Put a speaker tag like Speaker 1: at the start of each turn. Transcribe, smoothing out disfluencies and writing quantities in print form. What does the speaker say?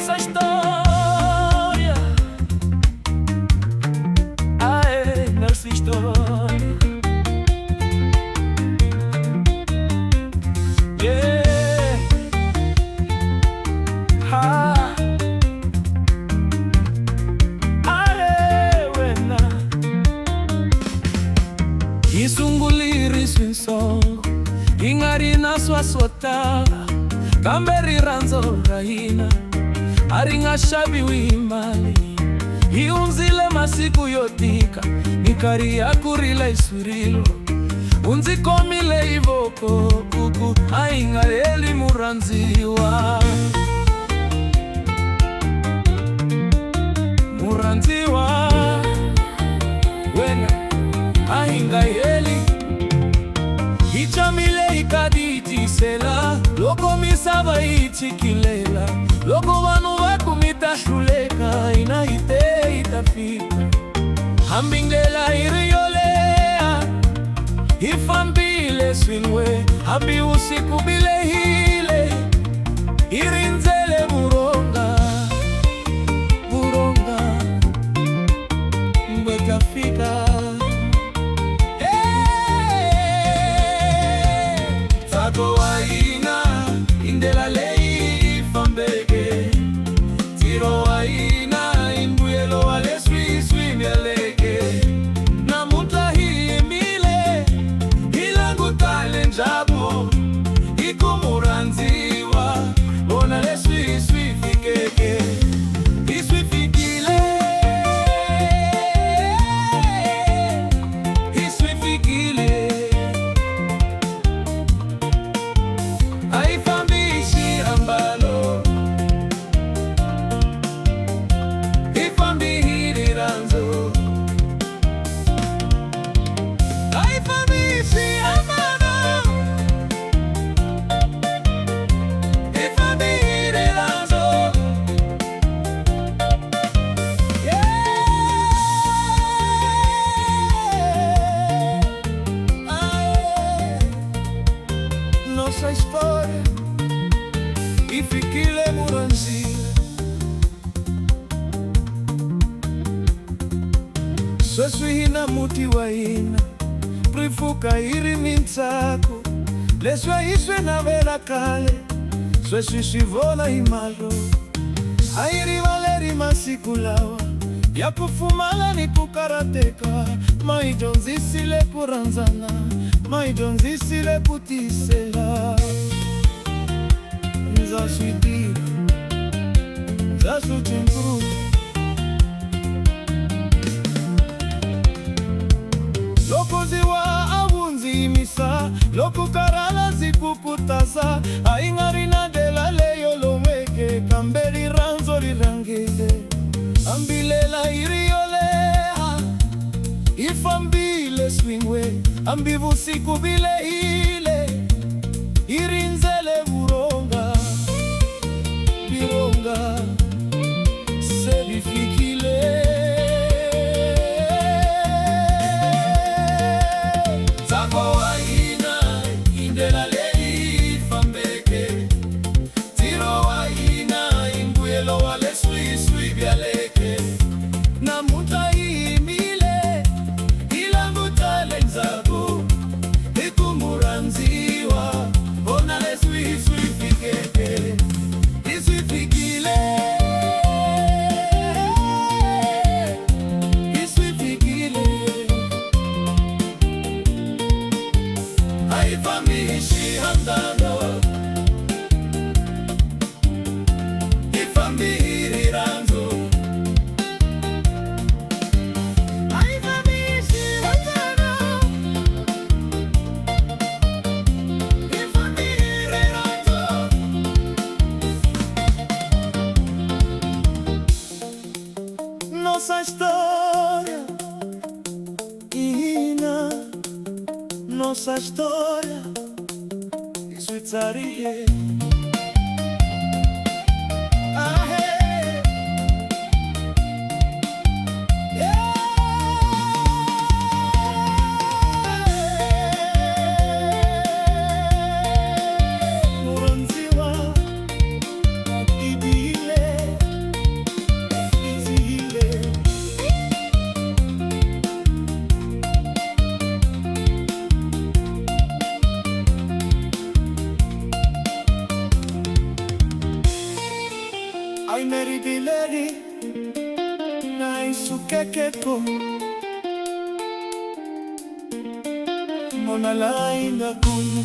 Speaker 1: nossa história. Ah, é nossa história. Yeah. Ah. Ah, wena. Isunguliri swinso ingari na swaswata kamberi ranzo rahina aringa shabi wimali iunzile masiku yotika nikari yakurila isurilo unzikomile ivoko uku ainga eli muranziwa wena ainga eli ichamile ikaditisela loko misaba ichikilela loko vanu vakumita shuleka inaite itafika hambingela iriyolea ifambile swinwe habi usiku bile hile irinzele buronga mbekafika indela lei fambeke tiro waina imbuyelo wale swi mieleke na mutahi emile ilangu talenjabo ikumuranziwa ona le swi fikeke iswi fikile iswi fikile nossa história e fiquile muranzile sweswihina muti wahina prifuka iri mintsako leswa iswe na vela kale sweswisivona himalo airi valeri masiku lawa ya kufumala ni kukarateka maijonzisile kuranzana maijonzisile kutisela nzaswiti nzasutingu lokuziwa avunzimisa lokukarala zikuputaza aingarina dela leyolomeke kambeli ranzo lirangile ambilela iriyolea ifambile swingwe ambivu siku bile ile irinzele buronga sebifikile zako waina indela lei fambeke tiro waina imbuyelo wale swi byaleke na mutahi mile ilangu talenzabu ikumuranziwa ona le swi fikeke iswi fikile iswi fikile haifamishi handano ifambiri ranzo nossa história, Ina, nossa história, Suizaria. Muranziwa, ibile. mais ukekeko Mona laina kuno